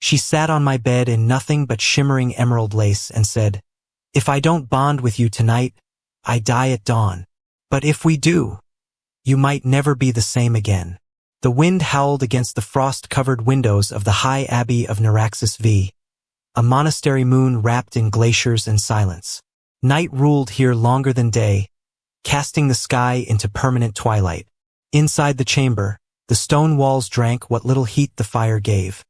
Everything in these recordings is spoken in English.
She sat on my bed in nothing but shimmering emerald lace and said, "If I don't bond with you tonight, I die at dawn. But if we do, you might never be the same again." The wind howled against the frost-covered windows of the High Abbey of Naraxis V, a monastery moon wrapped in glaciers and silence. Night ruled here longer than day, casting the sky into permanent twilight. Inside the chamber, the stone walls drank what little heat the fire gave.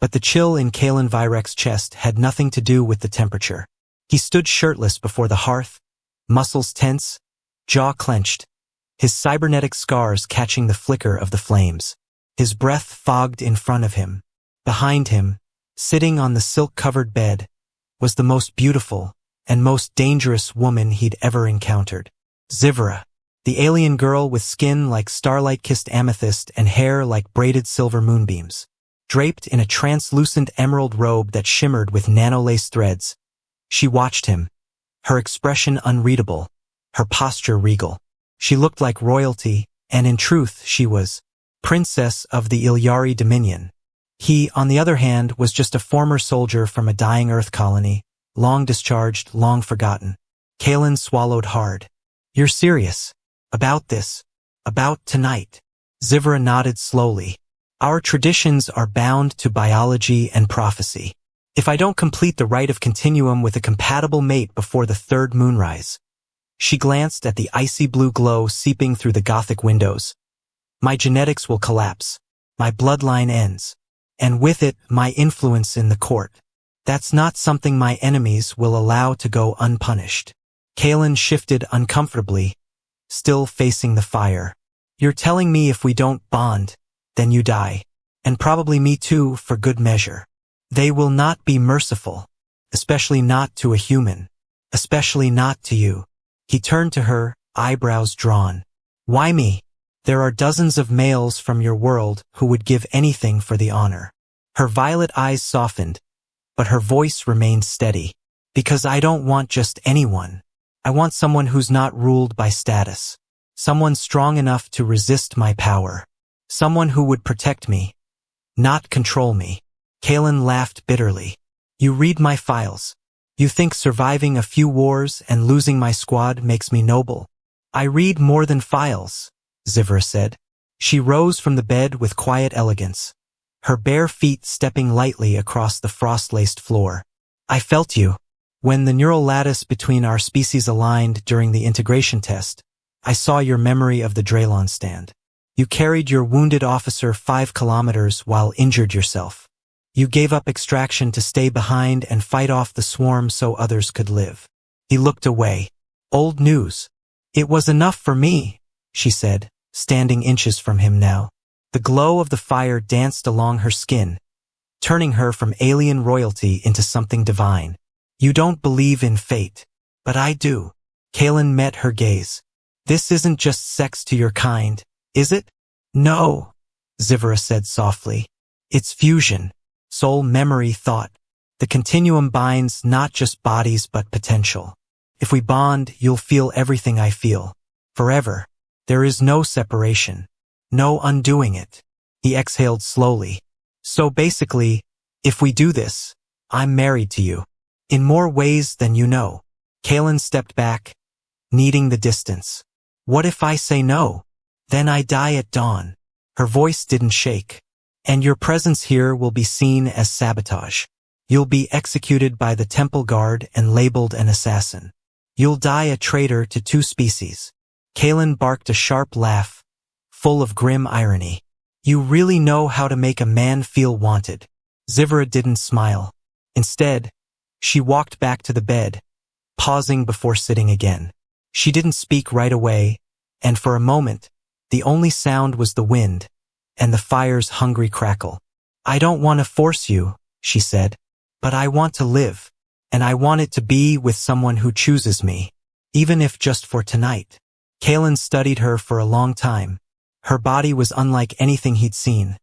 But the chill in Kalen Virek's chest had nothing to do with the temperature. He stood shirtless before the hearth, muscles tense, jaw clenched, his cybernetic scars catching the flicker of the flames. His breath fogged in front of him. Behind him, sitting on the silk-covered bed, was the most beautiful and most dangerous woman he'd ever encountered. Xylthar, the alien girl with skin like starlight-kissed amethyst and hair like braided silver moonbeams. Draped in a translucent emerald robe that shimmered with nano-lace threads, she watched him, her expression unreadable, her posture regal. She looked like royalty, and in truth she was princess of the Ilyari Dominion. He, on the other hand, was just a former soldier from a dying Earth colony, long discharged, long forgotten. Kalen swallowed hard. "You're serious? About this? About tonight?" Xylthar nodded slowly. "Our traditions are bound to biology and prophecy. If I don't complete the rite of continuum with a compatible mate before the third moonrise." She glanced at the icy blue glow seeping through the Gothic windows. "My genetics will collapse. My bloodline ends. And with it, my influence in the court. That's not something my enemies will allow to go unpunished." Kalen shifted uncomfortably, still facing the fire. "You're telling me if we don't bond, then you die. And probably me too, for good measure. They will not be merciful. Especially not to a human. Especially not to you." He turned to her, eyebrows drawn. "Why me? There are dozens of males from your world who would give anything for the honor." Her violet eyes softened, but her voice remained steady. "Because I don't want just anyone. I want someone who's not ruled by status. Someone strong enough to resist my power. Someone who would protect me, not control me." Kalen laughed bitterly. "You read my files. You think surviving a few wars and losing my squad makes me noble?" "I read more than files," Xylthar said. She rose from the bed with quiet elegance, her bare feet stepping lightly across the frost-laced floor. "I felt you. When the neural lattice between our species aligned during the integration test, I saw your memory of the Draylon stand. You carried your wounded officer 5 kilometers while injured yourself. You gave up extraction to stay behind and fight off the swarm so others could live." He looked away. "Old news. It was enough for me," she said, standing inches from him now. The glow of the fire danced along her skin, turning her from alien royalty into something divine. "You don't believe in fate, but I do." Kalen met her gaze. "This isn't just sex to your kind, is it?" "No," Xylthar said softly. "It's fusion. Soul, memory, thought. The continuum binds not just bodies but potential. If we bond, you'll feel everything I feel. Forever. There is no separation. No undoing it." He exhaled slowly. "So basically, if we do this, I'm married to you. In more ways than you know." Kalen stepped back, needing the distance. "What if I say no? Then I die at dawn." Her voice didn't shake. "And your presence here will be seen as sabotage. You'll be executed by the temple guard and labeled an assassin. You'll die a traitor to 2 species." Kalen barked a sharp laugh, full of grim irony. "You really know how to make a man feel wanted." Xylthar didn't smile. Instead, she walked back to the bed, pausing before sitting again. She didn't speak right away, and for a moment, the only sound was the wind and the fire's hungry crackle. "I don't want to force you," she said, "but I want to live, and I want it to be with someone who chooses me, even if just for tonight." Kalen studied her for a long time. Her body was unlike anything he'd seen.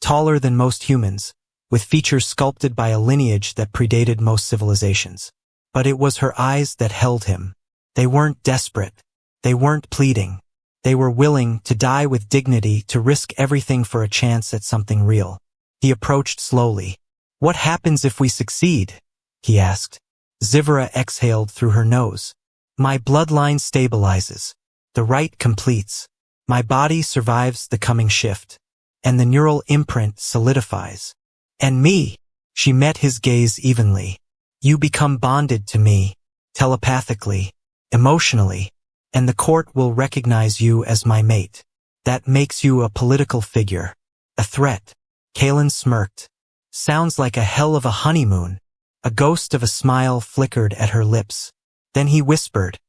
Taller than most humans, with features sculpted by a lineage that predated most civilizations. But it was her eyes that held him. They weren't desperate. They weren't pleading. They were willing to die with dignity, to risk everything for a chance at something real. He approached slowly. What happens if we succeed? He asked. Xylthar exhaled through her nose. My bloodline stabilizes. The rite completes. My body survives the coming shift. And the neural imprint solidifies. And me. She met his gaze evenly. You become bonded to me. Telepathically. Emotionally. And the court will recognize you as my mate. That makes you a political figure. A threat. Kaelin smirked. Sounds like a hell of a honeymoon. A ghost of a smile flickered at her lips. Then he whispered.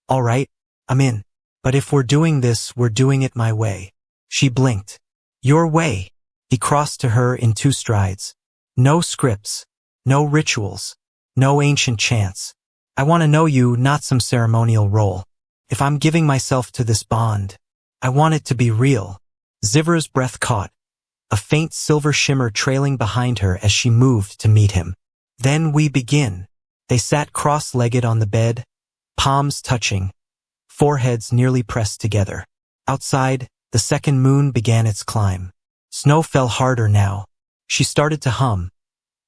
All right, I'm in. But if we're doing this, we're doing it my way. She blinked. Your way. He crossed to her in 2 strides. No scripts. No rituals. No ancient chants. I want to know you, not some ceremonial role. If I'm giving myself to this bond, I want it to be real. Xylthar's breath caught, a faint silver shimmer trailing behind her as she moved to meet him. Then we begin. They sat cross-legged on the bed, palms touching, foreheads nearly pressed together. Outside, the second moon began its climb. Snow fell harder now. She started to hum,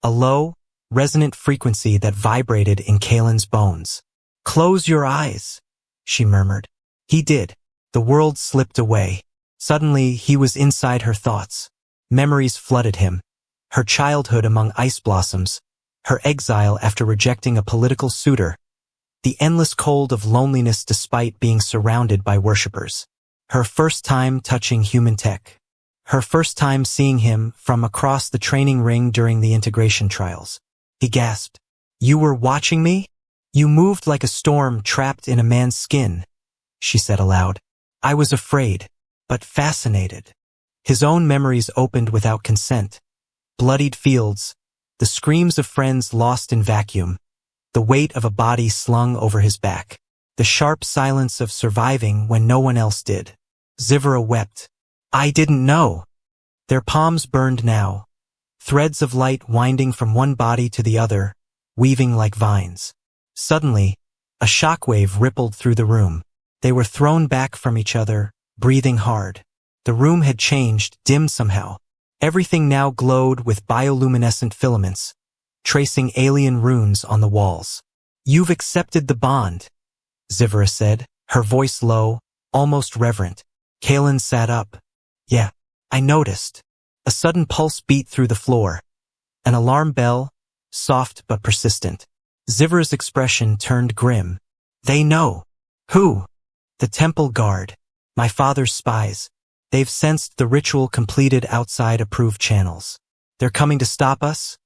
a low, resonant frequency that vibrated in Kaelin's bones. Close your eyes, she murmured. He did. The world slipped away. Suddenly, he was inside her thoughts. Memories flooded him. Her childhood among ice blossoms, her exile after rejecting a political suitor, the endless cold of loneliness despite being surrounded by worshippers. Her first time touching human tech. Her first time seeing him from across the training ring during the integration trials. He gasped. You were watching me? You moved like a storm trapped in a man's skin, she said aloud. I was afraid, but fascinated. His own memories opened without consent. Bloodied fields, the screams of friends lost in vacuum, the weight of a body slung over his back, the sharp silence of surviving when no one else did. Xylthar wept. I didn't know. Their palms burned now, threads of light winding from one body to the other, weaving like vines. Suddenly, a shockwave rippled through the room. They were thrown back from each other, breathing hard. The room had changed, dimmed somehow. Everything now glowed with bioluminescent filaments, tracing alien runes on the walls. You've accepted the bond, Xylthar said, her voice low, almost reverent. Kaelin sat up. Yeah, I noticed. A sudden pulse beat through the floor. An alarm bell, soft but persistent. Xylthar's expression turned grim. They know. Who? The temple guard. My father's spies. They've sensed the ritual completed outside approved channels. They're coming to stop us,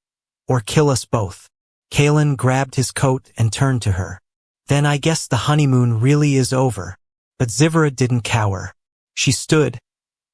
or kill us both. Kaelin grabbed his coat and turned to her. Then I guess the honeymoon really is over. But Xylthar didn't cower. She stood,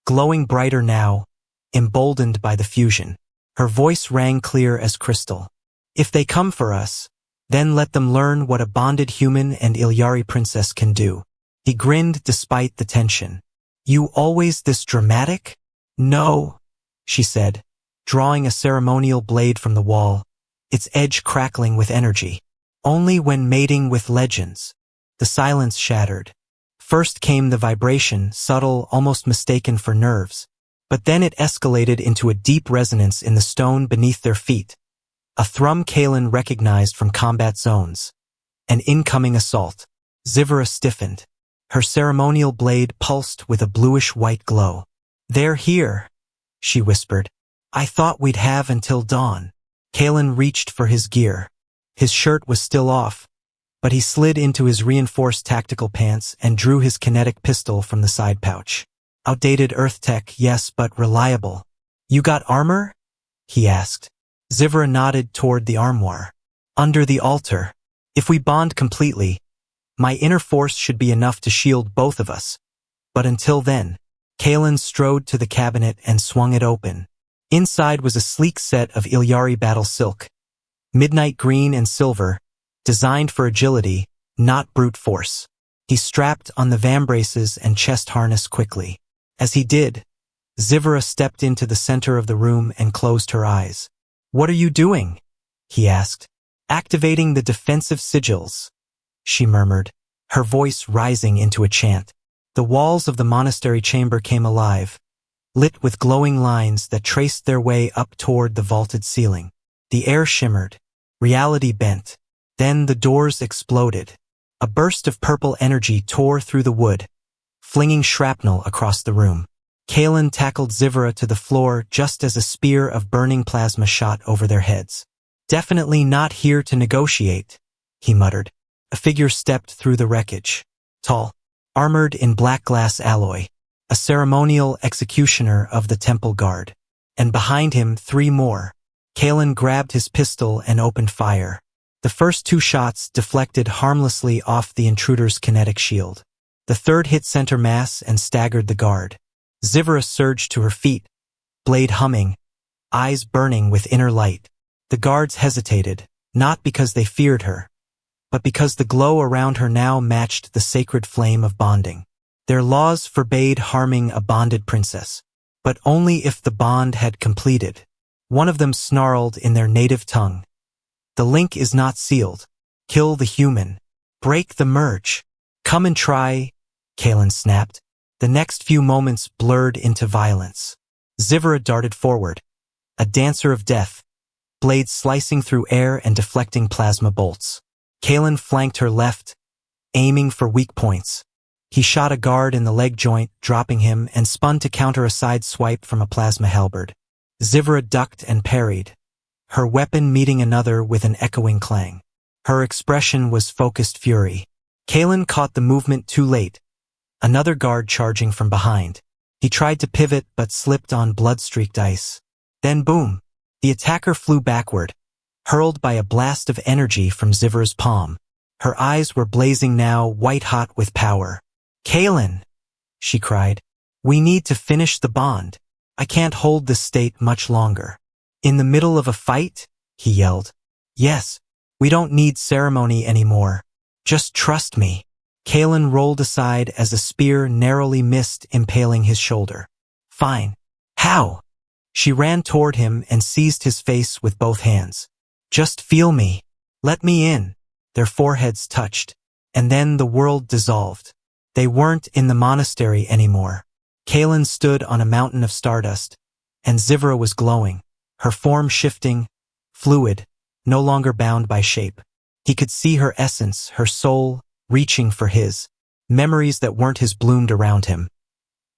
glowing brighter now, emboldened by the fusion. Her voice rang clear as crystal. If they come for us, then let them learn what a bonded human and Ilyari princess can do. He grinned despite the tension. You always this dramatic? No, she said, drawing a ceremonial blade from the wall, its edge crackling with energy. Only when mating with legends. The silence shattered. First came the vibration, subtle, almost mistaken for nerves. But then it escalated into a deep resonance in the stone beneath their feet. A thrum Kaelin recognized from combat zones. An incoming assault. Xylthar stiffened. Her ceremonial blade pulsed with a bluish-white glow. They're here, she whispered. I thought we'd have until dawn. Kaelin reached for his gear. His shirt was still off, but he slid into his reinforced tactical pants and drew his kinetic pistol from the side pouch. Outdated Earth tech, yes, but reliable. You got armor? He asked. Xylthar nodded toward the armoire. Under the altar. If we bond completely, my inner force should be enough to shield both of us. But until then, Kaelin strode to the cabinet and swung it open. Inside was a sleek set of Ilyari battle silk, midnight green and silver, designed for agility, not brute force. He strapped on the vambraces and chest harness quickly. As he did, Xylthar stepped into the center of the room and closed her eyes. What are you doing? He asked. Activating the defensive sigils, she murmured, her voice rising into a chant. The walls of the monastery chamber came alive, lit with glowing lines that traced their way up toward the vaulted ceiling. The air shimmered. Reality bent. Then the doors exploded. A burst of purple energy tore through the wood, flinging shrapnel across the room. Kalen tackled Xylthar to the floor just as a spear of burning plasma shot over their heads. "Definitely not here to negotiate," he muttered. A figure stepped through the wreckage. Tall, armored in black glass alloy, a ceremonial executioner of the temple guard. And behind him, 3 more. Kalen grabbed his pistol and opened fire. The first 2 shots deflected harmlessly off the intruder's kinetic shield. The third hit center mass and staggered the guard. Xylthar surged to her feet, blade humming, eyes burning with inner light. The guards hesitated, not because they feared her, but because the glow around her now matched the sacred flame of bonding. Their laws forbade harming a bonded princess, but only if the bond had completed. One of them snarled in their native tongue, "The link is not sealed. Kill the human. Break the merge. Come and try," Kalen snapped. The next few moments blurred into violence. Xylthar darted forward, a dancer of death, blades slicing through air and deflecting plasma bolts. Kalen flanked her left, aiming for weak points. He shot a guard in the leg joint, dropping him, and spun to counter a side swipe from a plasma halberd. Xylthar ducked and parried, her weapon meeting another with an echoing clang. Her expression was focused fury. Kalen caught the movement too late, another guard charging from behind. He tried to pivot but slipped on blood-streaked ice. Then boom! The attacker flew backward, hurled by a blast of energy from Xylthar's palm. Her eyes were blazing now, white-hot with power. "Kalen!" she cried. "We need to finish the bond. I can't hold this state much longer." "In the middle of a fight?" he yelled. "Yes, we don't need ceremony anymore. Just trust me." Kalen rolled aside as a spear narrowly missed, impaling his shoulder. "Fine. How?" She ran toward him and seized his face with both hands. "Just feel me. Let me in." Their foreheads touched, and then the world dissolved. They weren't in the monastery anymore. Kalen stood on a mountain of stardust, and Xylthar was glowing, her form shifting, fluid, no longer bound by shape. He could see her essence, her soul, reaching for his. Memories that weren't his bloomed around him.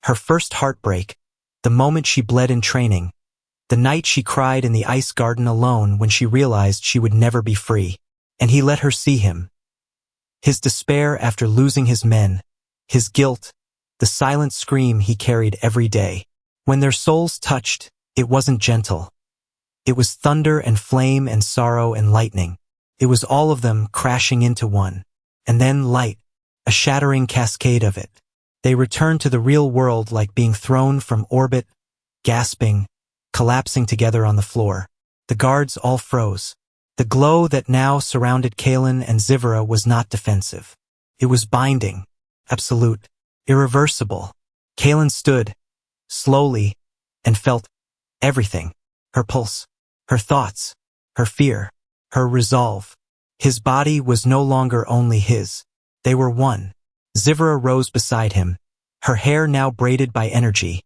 Her first heartbreak, the moment she bled in training, the night she cried in the ice garden alone when she realized she would never be free. And he let her see him. His despair after losing his men, his guilt, the silent scream he carried every day. When their souls touched, it wasn't gentle. It was thunder and flame and sorrow and lightning. It was all of them crashing into one. And then light, a shattering cascade of it. They returned to the real world like being thrown from orbit, gasping, collapsing together on the floor. The guards all froze. The glow that now surrounded Kalen and Xylthar was not defensive. It was binding, absolute, irreversible. Kalen stood, slowly, and felt everything. Her pulse, her thoughts, her fear, her resolve. His body was no longer only his. They were one. Xylthar rose beside him, her hair now braided by energy,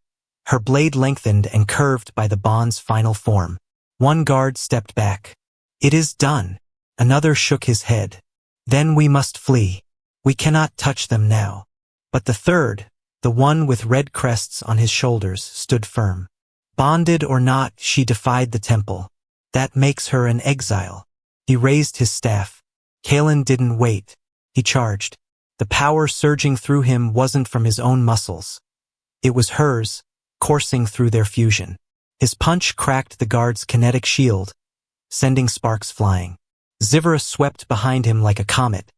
her blade lengthened and curved by the bond's final form. One guard stepped back. "It is done." Another shook his head. "Then we must flee. We cannot touch them now." But the third, the one with red crests on his shoulders, stood firm. Bonded or not, she defied the temple. That makes her an exile. He raised his staff. Kalen didn't wait. He charged. The power surging through him wasn't from his own muscles. It was hers, coursing through their fusion. His punch cracked the guard's kinetic shield, sending sparks flying. Xylthar swept behind him like a comet,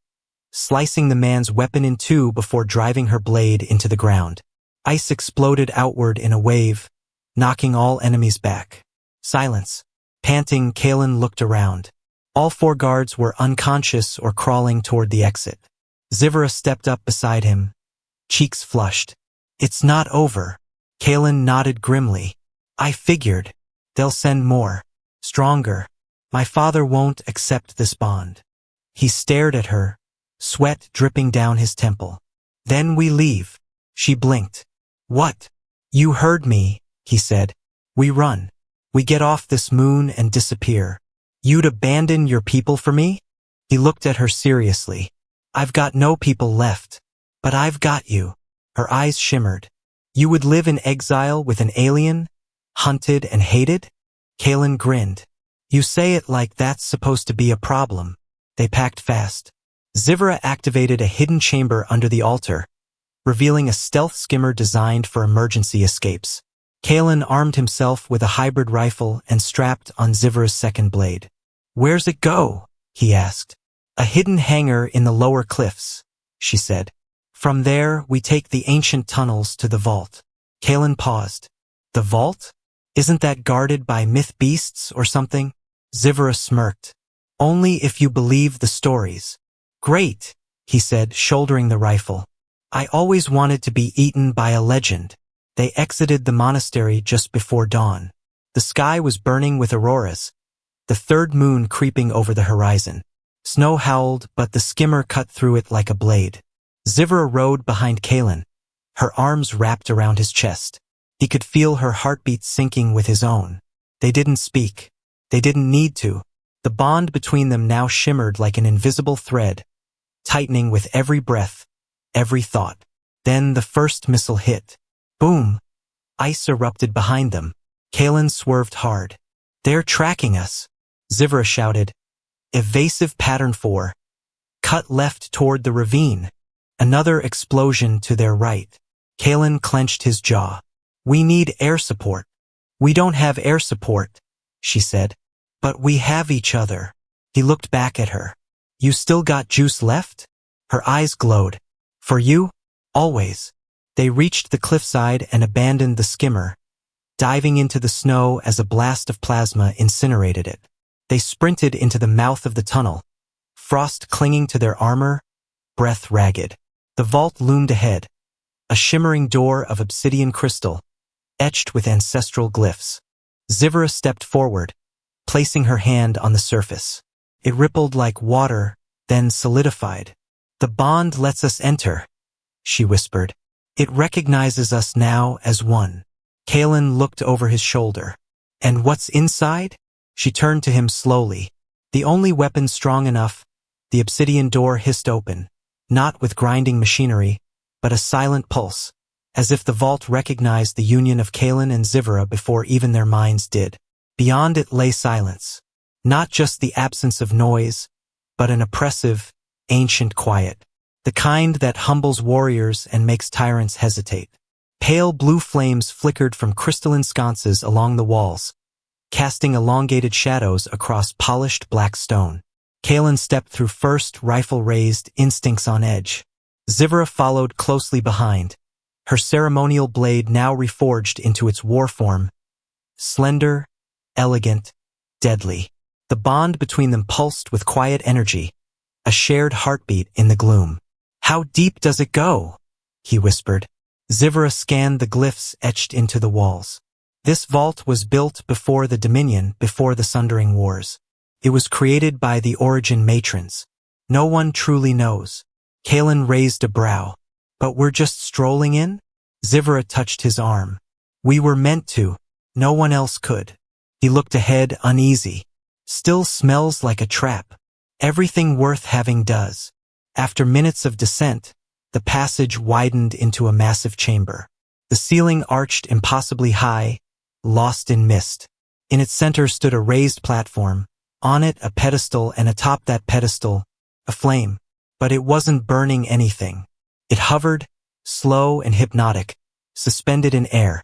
slicing the man's weapon in two before driving her blade into the ground. Ice exploded outward in a wave, knocking all enemies back. Silence. Panting, Kalen looked around. All 4 guards were unconscious or crawling toward the exit. Xylthar stepped up beside him, cheeks flushed. "It's not over." Kalen nodded grimly. "I figured. They'll send more. Stronger. My father won't accept this bond." He stared at her, sweat dripping down his temple. "Then we leave." She blinked. "What?" "You heard me," he said. "We run. We get off this moon and disappear. You'd abandon your people for me? He looked at her seriously. I've got no people left. But I've got you. Her eyes shimmered. You would live in exile with an alien? Hunted and hated? Kaelin grinned. You say it like that's supposed to be a problem. They packed fast. Xylthar activated a hidden chamber under the altar, revealing a stealth skimmer designed for emergency escapes. Kaelin armed himself with a hybrid rifle and strapped on Xylthar's second blade. Where's it go? He asked. A hidden hangar in the lower cliffs, she said. From there, we take the ancient tunnels to the vault. Kaelin paused. The vault? Isn't that guarded by myth beasts or something? Xylthar smirked. Only if you believe the stories. Great, he said, shouldering the rifle. I always wanted to be eaten by a legend. They exited the monastery just before dawn. The sky was burning with auroras, the third moon creeping over the horizon. Snow howled, but the skimmer cut through it like a blade. Xylthar rode behind Kaelin, her arms wrapped around his chest. He could feel her heartbeat syncing with his own. They didn't speak. They didn't need to. The bond between them now shimmered like an invisible thread, tightening with every breath, every thought. Then the first missile hit. Boom! Ice erupted behind them. Kaelin swerved hard. They're tracking us, Xylthar shouted. Evasive pattern 4. Cut left toward the ravine. Another explosion to their right. Kaelin clenched his jaw. We need air support. We don't have air support, she said. But we have each other. He looked back at her. You still got juice left? Her eyes glowed. For you? Always. They reached the cliffside and abandoned the skimmer, diving into the snow as a blast of plasma incinerated it. They sprinted into the mouth of the tunnel, frost clinging to their armor, breath ragged. The vault loomed ahead, a shimmering door of obsidian crystal, etched with ancestral glyphs. Xylthar stepped forward, placing her hand on the surface. It rippled like water, then solidified. The bond lets us enter, she whispered. It recognizes us now as one. Kaelin looked over his shoulder. And what's inside? She turned to him slowly. The only weapon strong enough, the obsidian door hissed open, not with grinding machinery, but a silent pulse, as if the vault recognized the union of Kaelin and Xylthar before even their minds did. Beyond it lay silence, not just the absence of noise, but an oppressive, ancient quiet, the kind that humbles warriors and makes tyrants hesitate. Pale blue flames flickered from crystalline sconces along the walls, casting elongated shadows across polished black stone. Kaelin stepped through first, rifle raised, instincts on edge. Xylthar followed closely behind, her ceremonial blade now reforged into its war form, slender, elegant, deadly. The bond between them pulsed with quiet energy, a shared heartbeat in the gloom. How deep does it go? He whispered. Xylthar scanned the glyphs etched into the walls. This vault was built before the Dominion, before the Sundering Wars. It was created by the Origin Matrons. No one truly knows. Kaelin raised a brow. But we're just strolling in? Xylthar touched his arm. We were meant to. No one else could. He looked ahead, uneasy. Still smells like a trap. Everything worth having does. After minutes of descent, the passage widened into a massive chamber. The ceiling arched impossibly high, lost in mist. In its center stood a raised platform, on it a pedestal, and atop that pedestal, a flame. But it wasn't burning anything. It hovered, slow and hypnotic, suspended in air,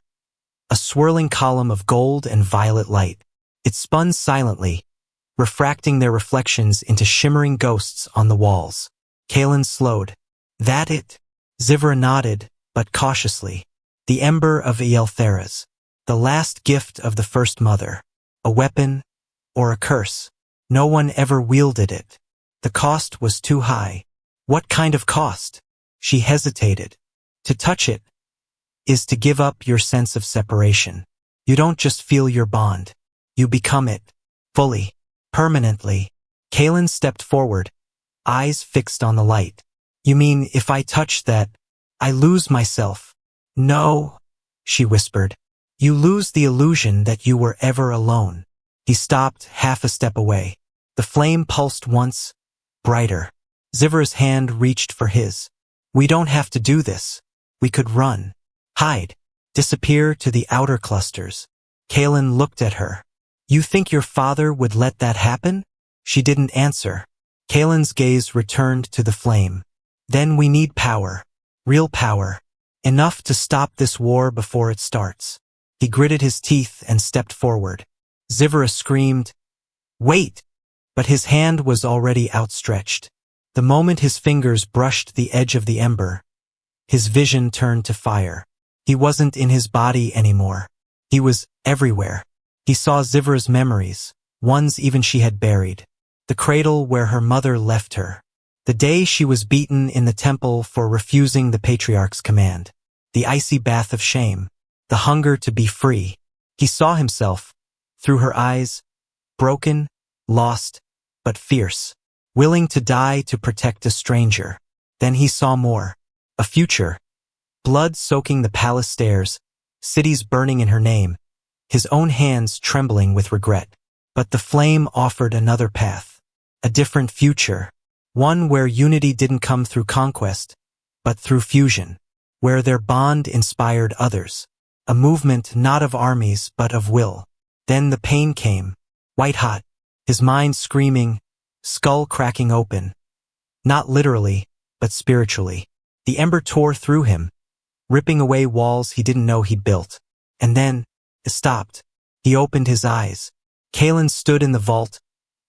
a swirling column of gold and violet light. It spun silently, refracting their reflections into shimmering ghosts on the walls. Kaelin slowed. That it? Xylthar nodded, but cautiously. The ember of Xylthara's, the last gift of the First Mother. A weapon, or a curse. No one ever wielded it. The cost was too high. What kind of cost? She hesitated. To touch it is to give up your sense of separation. You don't just feel your bond. You become it. Fully. Permanently. Kaelin stepped forward, eyes fixed on the light. You mean if I touch that, I lose myself? No, she whispered. You lose the illusion that you were ever alone. He stopped half a step away. The flame pulsed once, brighter. Xylthar's hand reached for his. We don't have to do this. We could run. Hide. Disappear to the outer clusters. Kaelin looked at her. You think your father would let that happen? She didn't answer. Kaelin's gaze returned to the flame. Then we need power. Real power. Enough to stop this war before it starts. He gritted his teeth and stepped forward. Xylthar screamed, "Wait!" But his hand was already outstretched. The moment his fingers brushed the edge of the ember, his vision turned to fire. He wasn't in his body anymore. He was everywhere. He saw Xylthar's memories, ones even she had buried. The cradle where her mother left her. The day she was beaten in the temple for refusing the patriarch's command. The icy bath of shame. The hunger to be free. He saw himself, through her eyes, broken, lost, but fierce. Willing to die to protect a stranger. Then he saw more. A future. Blood soaking the palace stairs, cities burning in her name, his own hands trembling with regret. But the flame offered another path. A different future. One where unity didn't come through conquest, but through fusion. Where their bond inspired others. A movement not of armies but of will. Then the pain came, white hot, his mind screaming, skull cracking open. Not literally, but spiritually. The ember tore through him, ripping away walls he didn't know he'd built. And then, it stopped. He opened his eyes. Kaelin stood in the vault,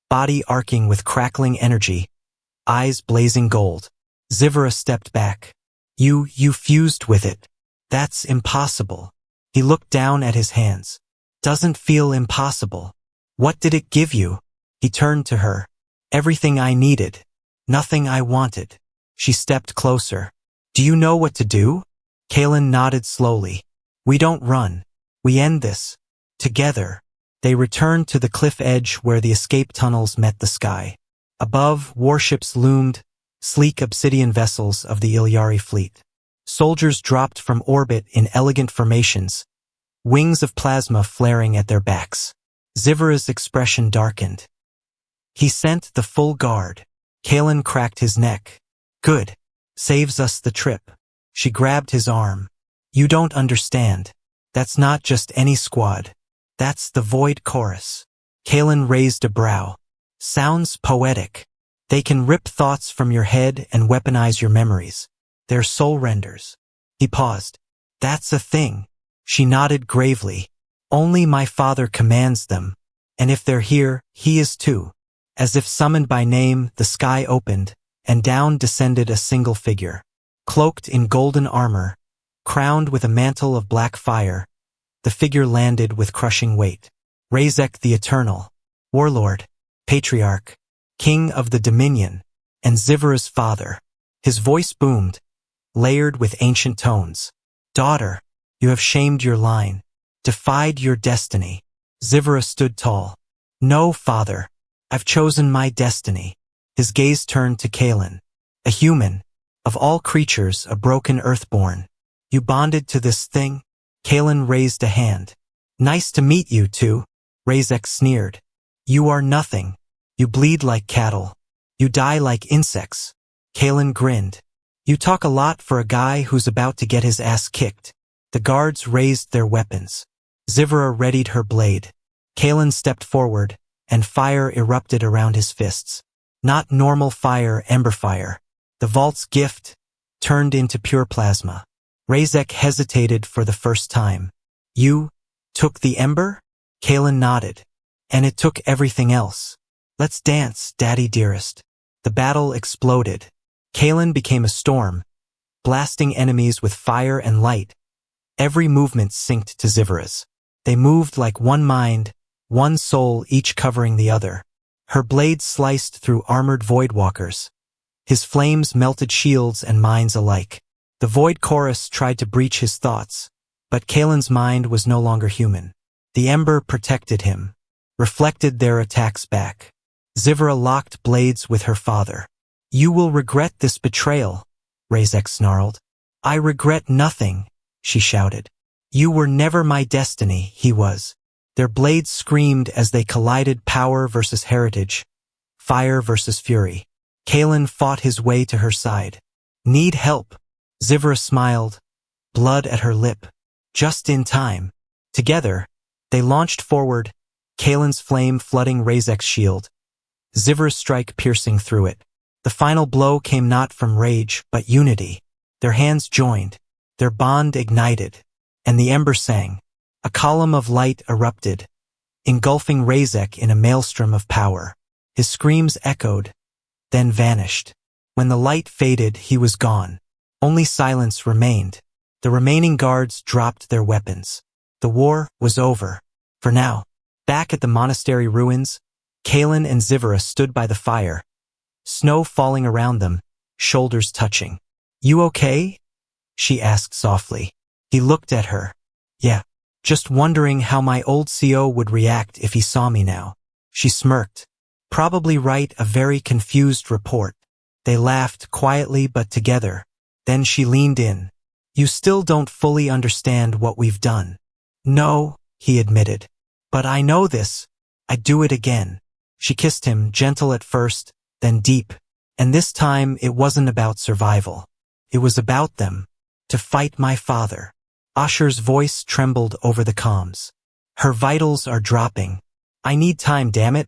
body arcing with crackling energy, eyes blazing gold. Xylthar stepped back. You fused with it. That's impossible. He looked down at his hands. Doesn't feel impossible. What did it give you? He turned to her. Everything I needed. Nothing I wanted. She stepped closer. Do you know what to do? Kaelin nodded slowly. We don't run. We end this. Together. They returned to the cliff edge where the escape tunnels met the sky. Above, warships loomed, sleek obsidian vessels of the Ilyari fleet. Soldiers dropped from orbit in elegant formations, wings of plasma flaring at their backs. Xylthar's expression darkened. He sent the full guard. Kaelin cracked his neck. Good. Saves us the trip. She grabbed his arm. You don't understand. That's not just any squad. That's the Void Chorus. Kaelin raised a brow. Sounds poetic. They can rip thoughts from your head and weaponize your memories. They're soul renders. He paused. That's a thing. She nodded gravely. Only my father commands them. And if they're here, he is too. As if summoned by name, the sky opened, and down descended a single figure. Cloaked in golden armor, crowned with a mantle of black fire, the figure landed with crushing weight. Razek the Eternal, Warlord, Patriarch, King of the Dominion, and Xylthar's father. His voice boomed, layered with ancient tones. Daughter, you have shamed your line, defied your destiny. Xylthar stood tall. No, father, I've chosen my destiny. His gaze turned to Kaelin. A human, of all creatures a broken earthborn. You bonded to this thing? Kaelin raised a hand. Nice to meet you too. Razek sneered. You are nothing. You bleed like cattle. You die like insects. Kaelin grinned. You talk a lot for a guy who's about to get his ass kicked. The guards raised their weapons. Xylthar readied her blade. Kaelin stepped forward, and fire erupted around his fists. Not normal fire, ember fire. The vault's gift turned into pure plasma. Razek hesitated for the first time. You took the ember? Kaelin nodded. And it took everything else. Let's dance, daddy dearest. The battle exploded. Kaelin became a storm, blasting enemies with fire and light. Every movement synced to Xylthar's. They moved like one mind, one soul, each covering the other. Her blade sliced through armored voidwalkers. His flames melted shields and minds alike. The Void Chorus tried to breach his thoughts, but Kaelin's mind was no longer human. The ember protected him, reflected their attacks back. Xylthar locked blades with her father. You will regret this betrayal, Razek snarled. I regret nothing, she shouted. You were never my destiny, he was. Their blades screamed as they collided, power versus heritage, fire versus fury. Kalen fought his way to her side. Need help? Xylthar smiled, blood at her lip. Just in time. Together, they launched forward, Kalen's flame flooding Razek's shield, Xylthar's strike piercing through it. The final blow came not from rage, but unity. Their hands joined, their bond ignited, and the ember sang. A column of light erupted, engulfing Razek in a maelstrom of power. His screams echoed, then vanished. When the light faded, he was gone. Only silence remained. The remaining guards dropped their weapons. The war was over. For now. Back at the monastery ruins, Kalen and Xylthar stood by the fire, snow falling around them, shoulders touching. "You okay?" she asked softly. He looked at her. "Yeah. Just wondering how my old CO would react if he saw me now." She smirked. "Probably write a very confused report." They laughed quietly but together. Then she leaned in. "You still don't fully understand what we've done." "No," he admitted. "But I know this. I'd do it again." She kissed him, gentle at first, then deep. And this time it wasn't about survival. It was about them. To fight my father. Asher's voice trembled over the comms. "Her vitals are dropping. I need time, damn it.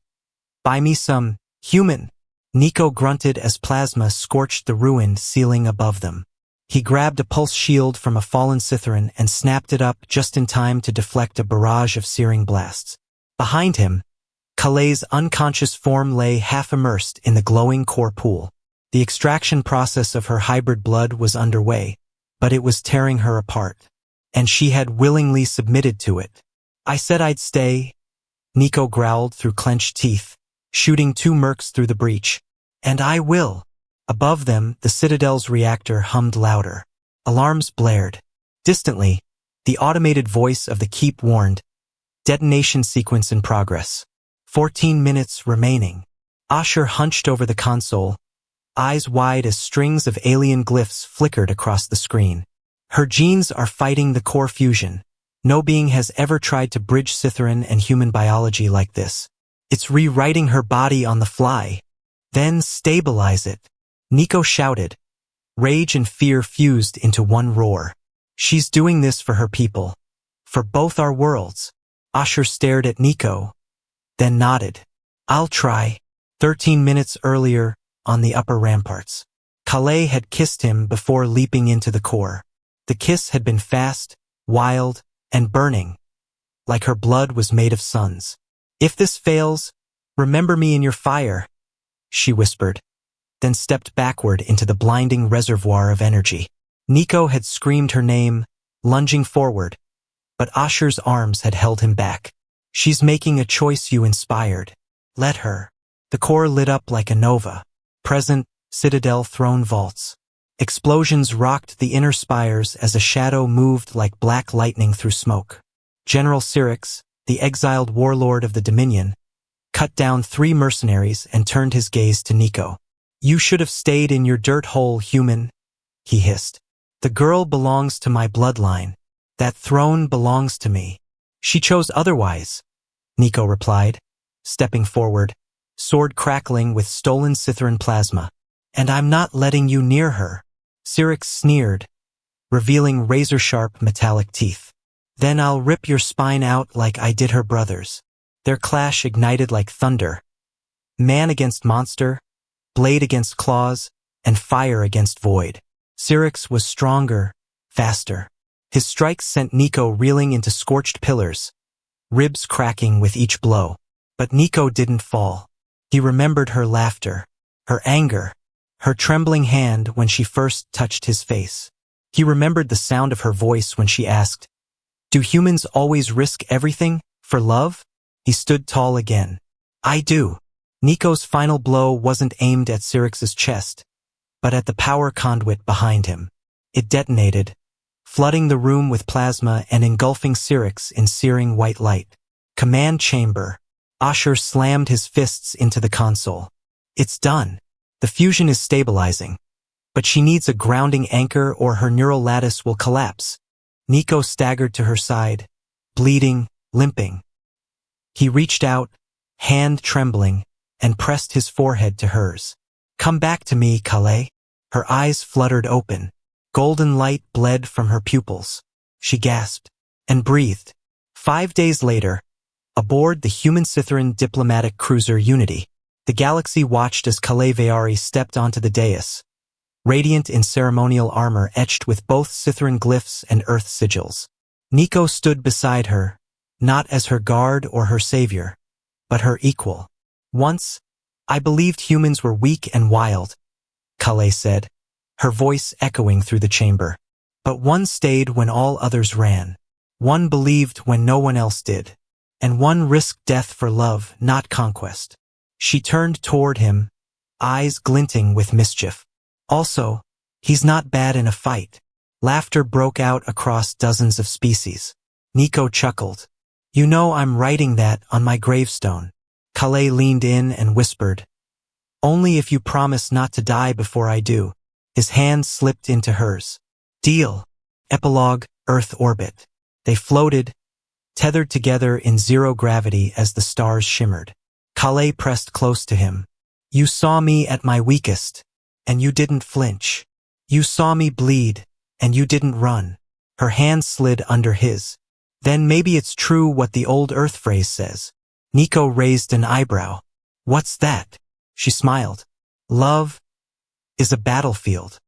Buy me some, human." Nico grunted as plasma scorched the ruined ceiling above them. He grabbed a pulse shield from a fallen Xylthar and snapped it up just in time to deflect a barrage of searing blasts. Behind him, Kale's unconscious form lay half immersed in the glowing core pool. The extraction process of her hybrid blood was underway, but it was tearing her apart. And she had willingly submitted to it. "I said I'd stay," Nico growled through clenched teeth, shooting 2 mercs through the breach. "And I will." Above them, the Citadel's reactor hummed louder. Alarms blared. Distantly, the automated voice of the keep warned, "Detonation sequence in progress. 14 minutes remaining." Asher hunched over the console, eyes wide as strings of alien glyphs flickered across the screen. Her genes are fighting the core fusion. No being has ever tried to bridge Xyltharan and human biology like this. It's rewriting her body on the fly. Then stabilize it. Nico shouted. Rage and fear fused into one roar. "She's doing this for her people. For both our worlds." Asher stared at Nico, then nodded. "I'll try." 13 minutes earlier, on the upper ramparts. Kale had kissed him before leaping into the core. The kiss had been fast, wild, and burning, like her blood was made of suns. "If this fails, remember me in your fire," she whispered, then stepped backward into the blinding reservoir of energy. Nico had screamed her name, lunging forward, but Asher's arms had held him back. "She's making a choice you inspired. Let her." The core lit up like a nova. Present, Citadel throne vaults. Explosions rocked the inner spires as a shadow moved like black lightning through smoke. General Syrinx, the exiled warlord of the Dominion, cut down 3 mercenaries and turned his gaze to Nico. "You should have stayed in your dirt hole, human," he hissed. "The girl belongs to my bloodline. That throne belongs to me." "She chose otherwise," Nico replied, stepping forward, sword crackling with stolen Xyltharan plasma. "And I'm not letting you near her." Syrinx sneered, revealing razor-sharp metallic teeth. "Then I'll rip your spine out like I did her brother's." Their clash ignited like thunder. Man against monster, blade against claws, and fire against void. Syrinx was stronger, faster. His strikes sent Nico reeling into scorched pillars, ribs cracking with each blow. But Nico didn't fall. He remembered her laughter, her anger, her trembling hand when she first touched his face. He remembered the sound of her voice when she asked, "Do humans always risk everything for love?" He stood tall again. "I do." Nico's final blow wasn't aimed at Syrinx's chest, but at the power conduit behind him. It detonated, flooding the room with plasma and engulfing Syrinx in searing white light. Command chamber. Asher slammed his fists into the console. "It's done. The fusion is stabilizing. But she needs a grounding anchor or her neural lattice will collapse." Nico staggered to her side, bleeding, limping. He reached out, hand trembling, and pressed his forehead to hers. "Come back to me, Calais." Her eyes fluttered open. Golden light bled from her pupils. She gasped and breathed. 5 days later, aboard the human Xytharan diplomatic cruiser Unity, the galaxy watched as Calais Vaelara stepped onto the dais, radiant in ceremonial armor etched with both Xytharan glyphs and Earth sigils. Nico stood beside her, not as her guard or her savior, but her equal. "Once, I believed humans were weak and wild," Calais said, her voice echoing through the chamber. "But one stayed when all others ran. One believed when no one else did. And one risked death for love, not conquest." She turned toward him, eyes glinting with mischief. "Also, he's not bad in a fight." Laughter broke out across dozens of species. Nico chuckled. "You know I'm writing that on my gravestone." Calais leaned in and whispered, "Only if you promise not to die before I do." His hand slipped into hers. "Deal." Epilogue, Earth orbit. They floated, tethered together in zero gravity as the stars shimmered. Calais pressed close to him. "You saw me at my weakest, and you didn't flinch. You saw me bleed, and you didn't run." Her hand slid under his. "Then maybe it's true what the old Earth phrase says." Nico raised an eyebrow. "What's that?" She smiled. "Love is a battlefield."